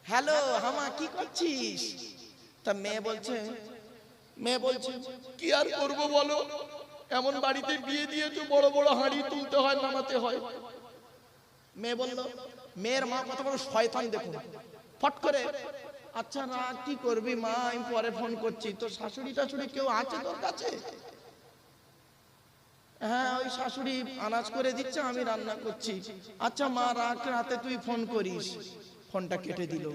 Hello হামা কি করছিস? তা মেয়ে বলছে কি আর করবো বলো, এমন বাড়িতে বিয়ে দিয়েছো বড় বড় হাঁড়ি তুলতে হয়, নামাতে হয়। মেয়ে বলল, মেয়ের মা কত বড় শয়তান দেখুন, ফট করে আচ্ছা না কি করবি মা, আমি পরে ফোন করছি। তো শাশুড়ি টাশুড়ি কেউ আছে তোর কাছে? হ্যাঁ ওই শাশুড়ি আনাজ করে দিচ্ছে, আমি রান্না করছি। আচ্ছা মা রাখ, রাতে তুই ফোন করিস। ফোনটা কেটে দিল।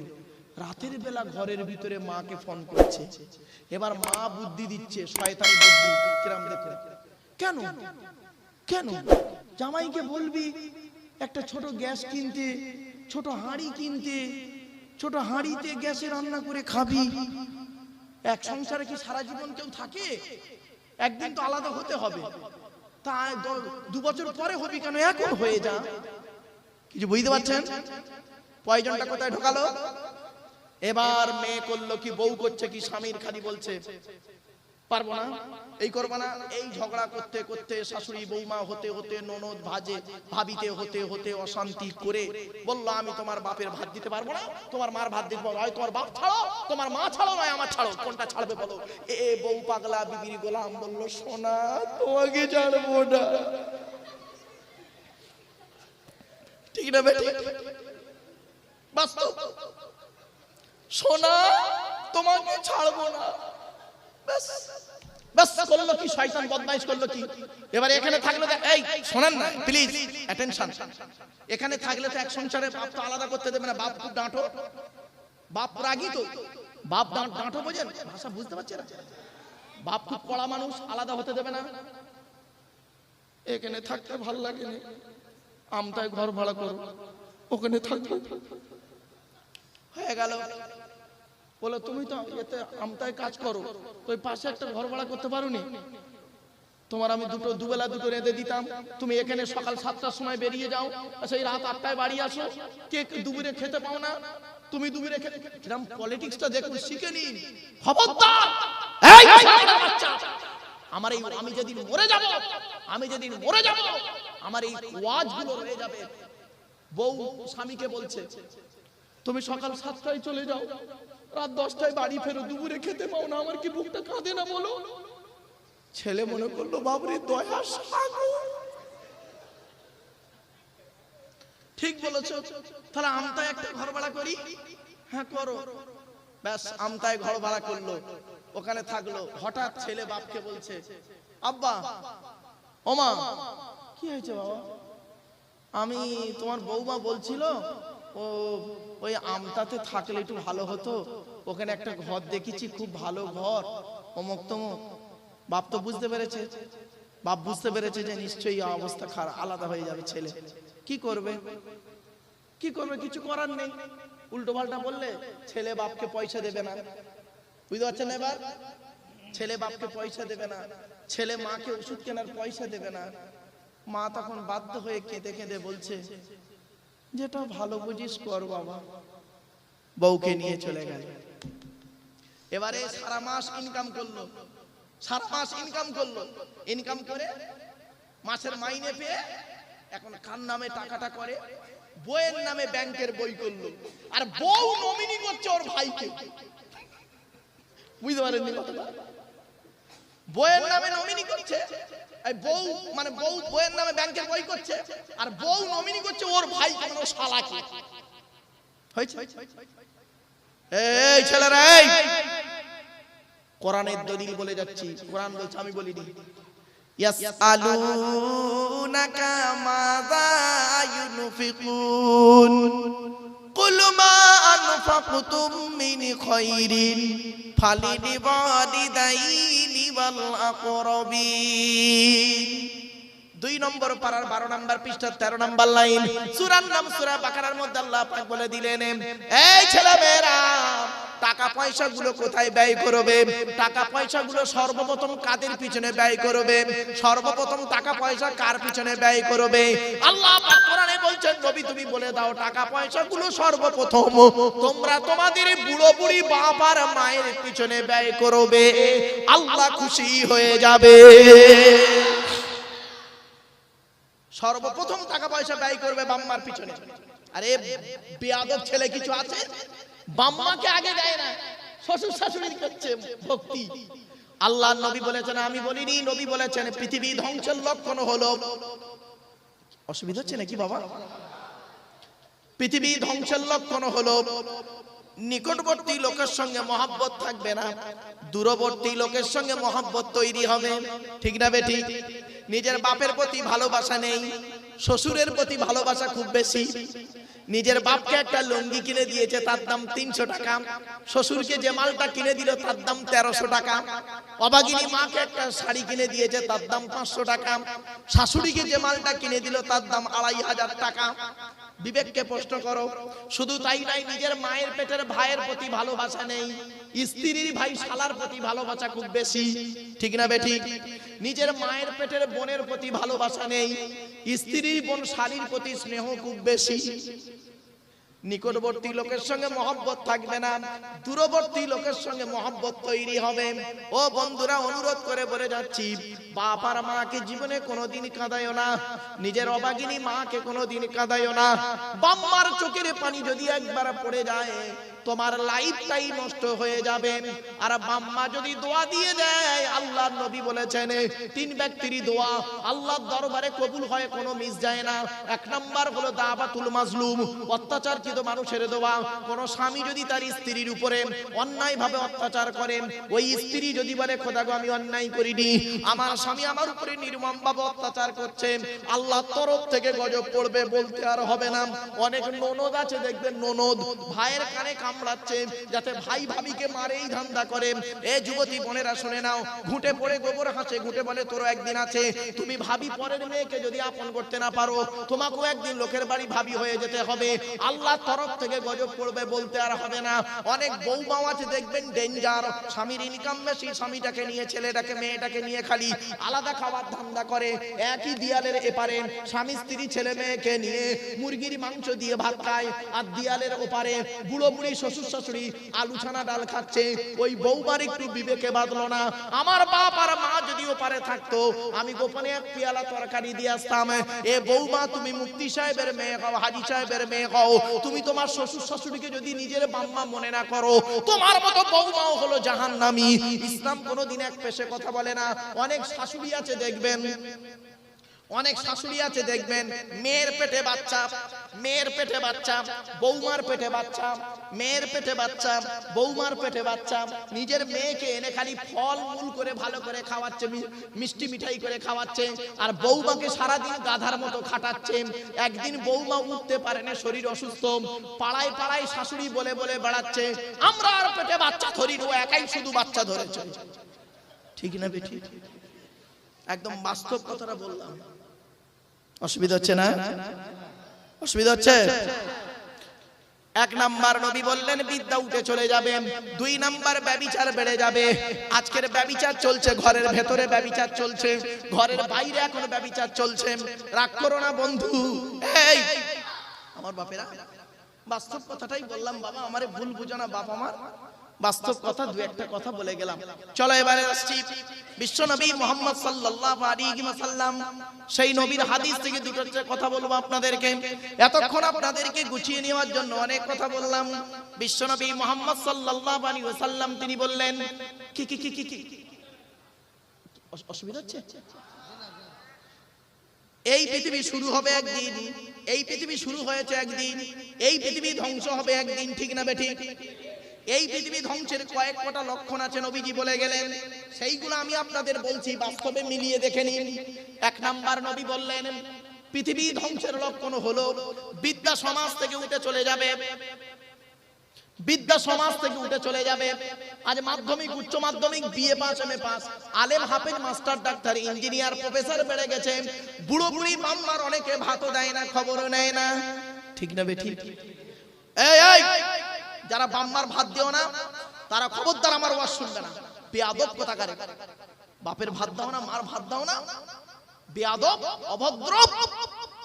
রাতের বেলা ঘরের ভিতরে মাকে ফোন করছে। এবার মা বুদ্ধি দিচ্ছে, শয়তান বুদ্ধি কিরাম দেখো। কেন কেন জামাইকে বলবি একটা ছোট গ্যাস কিনতে, ছোট হাঁড়ি কিনতে, ছোট হাঁড়িতে গ্যাসে রান্না করে খাবি। এক সংসারে কি সারা জীবন কেউ থাকে? একদিন তো আলাদা হতে হবে। তাই 2 বছর পরে হবি কেন, এখন হয়ে যা। কিছু বুঝতে পারছেন? পয়জনটা কোথায় ঢোকালো? এবার মেয়ে করলো কি, বউ করছে কি, স্বামীর খালি বলছে পারবো না, এই করবো না। এই ঝগড়া করতে করতে শাশুড়ি বৌমা হতে হতে ননদ ভাজে ভাবিতে হতে হতে অশান্তি করে বললো, আমি তোমার বাপের ভাত দিতে পারবো না, তোমার মার ভাত দিতে পারবো, হয় তোমার বাপ ছাড়ো, তোমার মা ছাড়ো, নয় আমার ছাড়ো। কোনটা ছাড়বে বলো? এ বউ পাগলা বিবির গোলাম বললো, সোনা তোমাকে ছাড়বো না। ঠিক না বেটি? বাস্তব, সোনা তোমাকে ছাড়বো না। বাস করলো কি, শয়তান বদমাইশ করলো কি। এবার এখানে থাকলে এই শোনেন না প্লিজ অ্যাটেনশন, এখানে থাকলে তো এক সংসারে বাপ তো আলাদা করতে দেবে না। বাপ খুব ডাঁটো, বাপ রাগী তো, বাপ ডাঁটো বোঝেন, ভাষা বুঝতে পারছেন? বাপ খুব কড়া মানুষ, আলাদা হতে দেবে না। এখানে থাকতে ভালো লাগে না, আমতায় ঘর ভাড়া করো, ওখানে থাকবে। হয়ে গেল। বলো তুমি তো এতে আমতায় কাজ করো, ওই পাশে একটা ঘর ভাড়া করতে পারোনি? তোমার আমি দুবেলা দুটো রেঁধে দিতাম, তুমি এখানে সকাল 7টার সময় বেরিয়ে যাও, সেই রাত 8টায় বাড়ি আসো, কে দুপুরে খেতে পাও না, তুমি দুপুরে খেতে। কিরম পলিটিক্সটা দেখুন, শিখে নিন। খবরদার এই শালার বাচ্চা, আমার এই আমি যেদিন মরে যাব, আমার এই ওয়াজগুলো রয়ে যাবে। বউ স্বামীকে বলছে, তুমি সকাল 7টায় চলে যাও, রাত 10টায় বাড়ি ফেরো, দুপুরে খেতে পাও না, আমার কি বুকটা কাঁদে না বলো? ছেলে মনে করলো বাবরে দয়া সাগর। ঠিক বলেছো, তাহলে আমতায় একটা ঘর ভাড়া করি। হ্যাঁ করো। ব্যাস আমতায় ঘর ভাড়া করলো, ওখানে থাকলো। হঠাৎ ছেলে বাপকে বলছে, আব্বা ওমা কি হয়েছে বাবা? আমি তোমার বৌমা বলছিল ও ওই আমতাতে থাকলে একটু ভালো হতো, ওখানে একটা ঘর দেখেছি, খুব ভালো ঘর, অমুক তমুক। বাপ তো বুঝতে পেরেছে, বাপ বুঝতে পেরেছে যে নিশ্চয়ই অবস্থা খারাপ, আলাদা হয়ে যাবে ছেলে। কি করবে? কিছু করার নেই। উল্টো পাল্টা বললে ছেলে বাপকে পয়সা দেবে না। বুঝতে পারছেন? এবার ছেলে বাপকে পয়সা দেবে না, ছেলে মাকে ওষুধ কেনার পয়সা দেবে না। মা তখন বাধ্য হয়ে কেঁদে কেঁদে বলছে, যেটা ভালো বুঝিস কর বাবা। বউকে নিয়ে চলে গেল। এবারে সারা মাস ইনকাম করলো, ইনকাম করে মাসের মাইনে পেয়ে এখন কার নামে টাকাটা করে? বউয়ের নামে ব্যাংকের বই করলো, আর বউ নমিনি করছে ওর ভাইকে। বুঝতে পারেননি কথাটা? বউয়ের নামে নমিনি করছে, বউ মানে বউয়ের নামে ব্যাংকের বই করছে, আর বউ নমিনি করছে ওর ভাইকে, মানে ওর শালাকে। হয়েছে? এই ছেলেরা, এই কোরআনের দলিল বলে যাচ্ছি, কোরআন বলছে, আমি বলিনি। ইয়াসআলুনাকা মাযা ইউনফিকুন কুল মা আনফাকতুম মিন খায়রিন ফালিওয়ালিদাইনি ওয়াল আকরাবিন। 2 নম্বর পারার 12 নম্বর পৃষ্ঠা 13 নম্বর লাইন, সূরার নাম সূরা বাকারার মধ্যে আল্লাহ পাক বলে দিলেন, এই ছেলেমেয়েরা টাকা পয়সাগুলো কোথায় ব্যয় করবে? টাকা পয়সাগুলো সর্বপ্রথম কাদের পিছনে ব্যয় করবে? সর্বপ্রথম টাকা পয়সা কার পিছনে ব্যয় করবে? আল্লাহ পাক কোরআনে বলছেন, নবী তুমি বলে দাও, টাকা পয়সাগুলো সর্বপ্রথম তোমরা তোমাদের বুড়ো বুড়ি বাপ আর মায়ের পিছনে ব্যয় করবে, আল্লাহ খুশি হয়ে যাবে। সর্বপ্রথম টাকা পয়সা ব্যয় করবে বাম্মার পিছনে। আরে বেয়াদব ছেলে কিছু আছে, বাম্মাকে আগে দেয় না, শ্বশুর শাশুড়ি করছে ভক্তি। আল্লাহর নবী বলেছেন, আমি বলিনি, নবী বলেছেন পৃথিবী ধ্বংসের লক্ষণ হলো, অসুবিধা হচ্ছে নাকি বাবা? পৃথিবী ধ্বংসের লক্ষণ হলো নিকটবর্তী লোকের সঙ্গে মহব্বত থাকবে না, দূরবর্তী লোকের সঙ্গে মহব্বত তৈরি হবে। ঠিক না বেঠিক? নিজের বাপের প্রতি ভালোবাসা নেই, শ্বশুরের প্রতি ভালোবাসা খুব বেশি। নিজের বাপকে একটা লুঙ্গি কিনে দিয়েছে, তার দাম 300 টাকা। শ্বশুরকে যে মালটা কিনে দিল তার দাম 1300 টাকা। অভাগিনী মাকে একটা শাড়ি কিনে দিয়েছে, তার দাম 500 টাকা। শাশুড়িকে যে মালটা কিনে দিল তার দাম 2500 টাকা। বিবেককে প্রশ্ন করো। শুধু তাই নাই, নিজের মায়ের পেটের ভাইয়ের প্রতি ভালোবাসা নেই, স্ত্রীর ভাই শালার প্রতি ভালোবাসা খুব বেশি। ঠিক না বেঠিক? নিজের মায়ের পেটের বোনের প্রতি ভালোবাসা নেই, স্ত্রীর বোন শালীর প্রতি স্নেহ খুব বেশি। নিকটবর্তী লোকের সঙ্গে মহব্বত থাকবে না, দূরবর্তী লোকের সঙ্গে মহব্বত তৈরি হবে। ও বন্ধুরা, অনুরোধ করে বলে যাচ্ছি, বাপ আর মাকে জীবনে কোনোদিন কাঁদায়ও না, নিজের অভাগিনী মাকে কোনোদিন কাঁদায়ও না। বাম্মার চোখের পানি যদি একবার পড়ে যায় তোমার লাইফটাই নষ্ট হয়ে যাবে। আর বাম্মা যদি দোয়া দিয়ে দেয়, আল্লাহর নবী বলেছেন 3 ব্যক্তির দোয়া আল্লাহর দরবারে কবুল হয়, কোনো মিস যায় না। 1 নাম্বার হলো দাওয়াতুল মাজলুম, অত্যাচারকৃত মানুষের দোয়া। কোন স্বামী যদি তার স্ত্রীর উপরে অন্যায়ভাবে অত্যাচার করেন, ওই স্ত্রী যদি বলে খোদা গো আমি অন্যায় করিনি, আমার স্বামী আমার উপরে নির্মমভাবে অত্যাচার করছে, আল্লাহর তরফ থেকে গজব পড়বে, বলতে আর হবে না। অনেক ননদ আছে দেখবেন, ননদ ভাইয়ের কানে কামড়াচ্ছে যাতে ভাই ভাবিকে মারে, এই ধান্দা করে। এ যুবতী বোনেরা শুনে নাও, ঘুঁটে পড়ে গোবর হাসে, ঘুঁটে বলে তোরও একদিন আছে। তুমি ভাবি পরের মেয়েকে যদি আপন করতে না পারো, তোমাকেও একদিন লোকের বাড়ি ভাবি হয়ে যেতে হবে, আল্লাহর তরফ থেকে গজব পড়বে, বলতে আর হবে না। অনেক বউমাও আছে দেখবেন ডেঞ্জার, স্বামীর ইনকাম বেশি, স্বামীটাকে নিয়ে ছেলেটাকে মেয়েটাকে নিয়ে খালি আলাদা খাবার ধান্দা করে। একই দিয়ালের এপারে স্বামী স্ত্রী ছেলে মেয়েকে নিয়ে মুরগির মাংস দিয়ে ভাত খায়, আর দিয়ালের ওপারে বুড়ো বুড়ি শ্বশুর শাশুড়ি আলু ছানা ডাল খাচ্ছে। ওই বউবার একটু বিবেকে বাঁধলো না। আমার বাপ আর মা যদি ওপারে থাকতো, আমি গোপনে 1 পেয়ালা তরকারি দিয়ে আসতাম। এ বউমা, তুমি মুফতি সাহেবের মেয়ে হও, হাজী সাহেবের মেয়ে হও, তুমি তোমার শ্বশুর শাশুড়িকে যদি নিজের বাম্মা মনে না করো, তোমার মতো বউমাও হলো জাহান্নামী। ইসলাম কোনোদিন এক পেশে কথা বলে না। অনেক শাশুড়ি আছে দেখবেন, অনেক শাশুড়ি আছে দেখবেন, মেয়ের পেটে বাচ্চা, মেয়ের পেটে বাচ্চা, বৌমার পেটে বাচ্চা, মেয়ের পেটে বাচ্চা, বৌমার পেটে বাচ্চা, নিজের মেয়েকে এনে খালি ফল মূল করে ভালো করে খাওয়াচ্ছে, মিষ্টি মিঠাই করে খাওয়াচ্ছে, আর বৌমাকে সারাদিন গাধার মতো খাটাচ্ছে। একদিন বৌমা উঠতে পারে না, শরীর অসুস্থ, পাড়ায় পাড়ায় শাশুড়ি বলে বলে বেড়াচ্ছে, আমরা আর পেটে বাচ্চা ধরি, ও একাই শুধু বাচ্চা ধরেছে। ঠিক না বেঠিক? একদম বাস্তব কথাটা বললাম। অসুবিধা হচ্ছে না? অসুবিধা হচ্ছে? 1 নাম্বার নবী বললেন বিদ্যা উঠে চলে যাবে। 2 নাম্বার ব্যভিচার বেড়ে যাবে। আজকের ব্যভিচার চলছে, ঘরের ভেতরে ব্যভিচার চলছে, ঘরের বাইরে এখন ব্যভিচার চলছে। রাগ করো না বন্ধু, এই আমার বাপেরা, বাস্তব কথাটাই বললাম বাবা, আমারে ভুল বুঝো না বাপ, আমার বাস্তব কথা 2-1টা কথা বলে গেলাম। চলো এবারে আসছি বিশ্ব নবী মুহাম্মদ সাল্লাল্লাহু আলাইহি ওয়াসাল্লাম, সেই নবীর হাদিস থেকে 2টা কথা বলবো আপনাদেরকে। এতক্ষণ আপনাদেরকে গুছিয়ে নেওয়ার জন্য অনেক কথা বললাম। বিশ্ব নবী মুহাম্মদ সাল্লাল্লাহু আলাইহি ওয়াসাল্লাম তিনি বললেন, কি কি কি কি অসুবিধা হচ্ছে? এই পৃথিবী শুরু হবে একদিন, এই পৃথিবী শুরু হয়েছে একদিন, এই পৃথিবী ধ্বংস হবে একদিন। ঠিক না বেঠিক? এই পৃথিবী ধ্বংসের কয়েকটা লক্ষণ আছে, নবীজি বলে গেলেন, সেইগুলো আমি আপনাদের বলছি, বাস্তবে মিলিয়ে দেখে নিন। 1 নাম্বার নবী বললেন পৃথিবী ধ্বংসের লক্ষণ হলো বিদ্যা সমাজ থেকে উঠে চলে যাবে। বিদ্যা সমাজ থেকে উঠে চলে যাবে। আজ মাধ্যমিক, উচ্চ মাধ্যমিক, বিএ পাস, এমএ পাস, আলেম হাফেজ, মাস্টার, ডাক্তার, ইঞ্জিনিয়ার, প্রফেসর বেড়ে গেছে। বুড়ো বুড়ি মাম্মার অনেকে ভাতও দেয় না, খবরও নেয় না। ঠিক না বেঠিক? এই যারা বাম্মার ভাত দিও না, তারা খবরদার আমার ওয়াজ শুনবে না। বেয়াদব কোথাকারে, বাপের ভাত দাও না, মার ভাত দাও না, বেয়াদব, অভদ্র,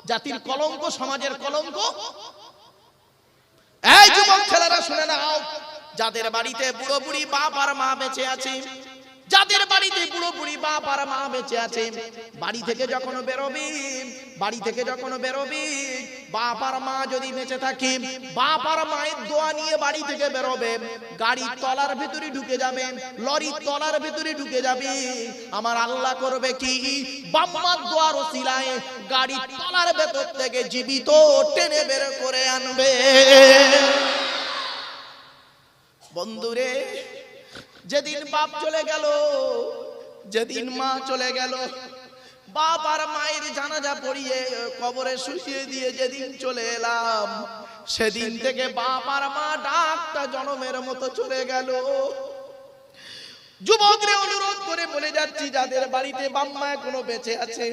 জাতির কলঙ্ক, সমাজের কলঙ্ক। এই যুবক ছেলেরা শুনে নাও, যাদের বাড়িতে বুড়ো বুড়ি বাপ আর মা বেঁচে আছে, যাদের বাড়িতে বুড়ো বুড়ি বাপ আর মা বেঁচে আছে, বাড়ি থেকে যখন বেরোবি, বাড়ি থেকে যখন বেরোবি, বাপ আর মা যদি বেঁচে থাকে, বাপ আর মায়ের দোয়া নিয়ে বাড়ি থেকে বেরোবে, গাড়ির তলার ভিতরে ঢুকে যাবে, লরির তলার ভিতরে ঢুকে যাবে, আমার আল্লাহ করবে কি, বাম্মার দোয়ার ওসিলায় গাড়ির তলার ভেতর থেকে জীবিত টেনে বের করে আনবে। বন্ধুরে, যেদিন বাপ চলে গেল, যেদিন মা চলে গেল, বাপ আর মায়ের জানাজা পড়িয়ে কবরে শুইয়ে দিয়ে যেদিন চলে এলাম, সেদিন থেকে বাপ আর মা ডাকটা জনমের মতো চলে গেল। যুবকরে অনুরোধ করে বলে যাচ্ছি, যাদের বাড়িতে বাম্মা এখনো বেঁচে আছে,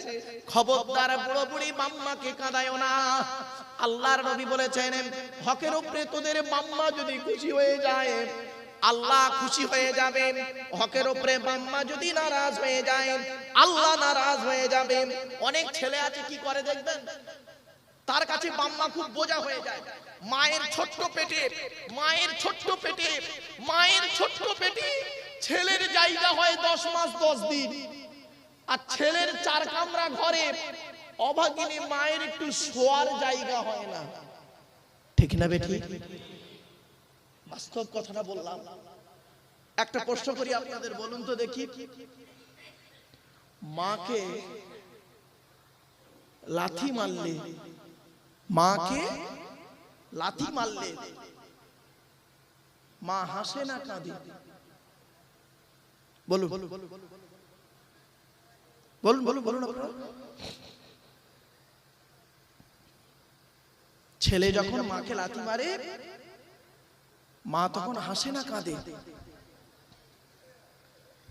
খবরদার বুড়ো বুড়ি বাম্মাকে কাঁদায়ও না। আল্লাহর নবী বলেছেন, হকের উপরে তোদের বাম্মা যদি খুশি হয়ে যায়, আল্লাহ খুশি হয়ে যাবেন। হকের উপরে বাম্মা যদি নারাজ হয়ে যায়, আল্লাহ নারাজ হয়ে যাবেন। অনেক ছেলে আছে কি করে দেখবেন, তার কাছে বাম্মা খুব বোঝা হয়ে যায়। মায়ের ছোট্ট পেটে, মায়ের ছোট্ট পেটে, মায়ের ছোট্ট পেটে ছেলের জায়গা হয় 10 মাস 10 দিন, আর ছেলের 4 কামরা ঘরে অভাগিনী মায়ের একটু শোয়ার জায়গা হয় না। ঠিক না বেটি? বাস্তব কথাটা বললাম। একটা প্রশ্ন করি আপনাদের, বলুন তো দেখি, মাকে লাথি মারলে, মাকে লাথি মারলে মা হাসে না কাঁদে? বলুন বলুন বলুন বলুন বলুন আপনারা। ছেলে যখন মাকে লাথি মারে, মা তখন হাসে না কাঁদে?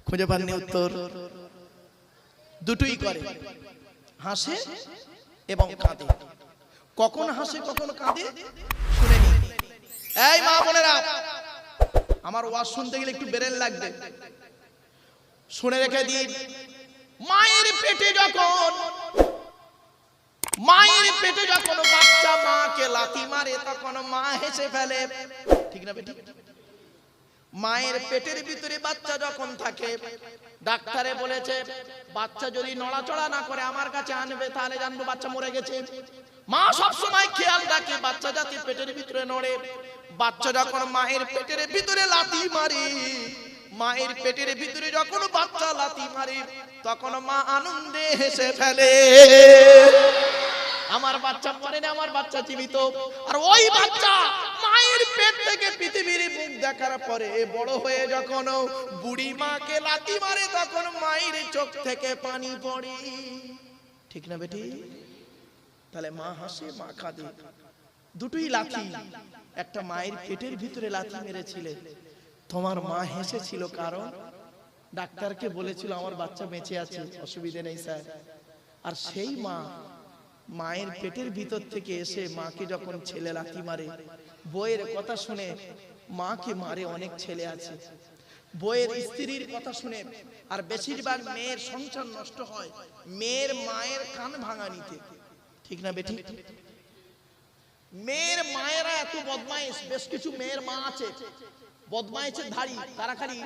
খুঁজে পাননি উত্তর? দুটোই করে, হাসে এবং কাঁদে। কখন হাসে কখন কাঁদে শুনে নিন। এই মা বোনেরা, আমার ওয়াজ শুনতে গেলে একটু বেরেল লাগবে, শুনে রেখে দিন। মায়ের পেটে যখন, মায়ের পেটে যখন বাচ্চা মাকে লাথি মারে, তখন মা হেসে ফেলে। ঠিক না বেটি? মায়ের পেটের ভিতরে বাচ্চা যখন থাকে, ডাক্তারে বলেছে বাচ্চা যদি নড়াচড়া না করে আমার কাছে আনবে, তাহলে জানবো বাচ্চা মরে গেছে। মা সব সময় খেয়াল রাখে বাচ্চা যাতে পেটের ভিতরে নড়ে। বাচ্চা যখন মায়ের পেটের ভিতরে লাথি মারে, মায়ের পেটের ভিতরে যখন বাচ্চা লাথি মারে, তখন মা আনন্দে হেসে ফেলে, আমার বাচ্চা মরে না, আমার বাচ্চা জীবিত। আর ওই বাচ্চা মায়ের পেট থেকে পৃথিবীর মুখ দেখার পরে বড় হয়ে যখন বুড়ি মাকে লাথি মারে, তখন মায়ের চোখ থেকে পানি পড়ে। ঠিক না বেটি? তাহলে মা হাসে, মা কাঁদে, দুটোই লাথি। একটা মায়ের পেটের ভিতরে লাথি মেরেছিলে, তোমার মা হেসেছিল, কারণ ডাক্তারকে বলেছিল আমার বাচ্চা বেঁচে আছে, অসুবিধা নেই স্যার। আর সেই মা মায়ের পেটের ভিতর থেকে এসে মাকে যখন ছেলে লাথি মারে, বইয়ের কথা শুনে মাকে মারে অনেক ছেলে আছে, বইয়ের স্ত্রীর কথা শুনে। আর বেশিরভাগ মেয়ের সংসার নষ্ট হয় মেয়ের মায়ের কান ভাঙানিতে। ঠিক না বেটি? মেয়ের মায়েরা এত বদমাইশ, বেশ কিছু মেয়ের মা আছে বদমাইশের ধারী, তারা খালি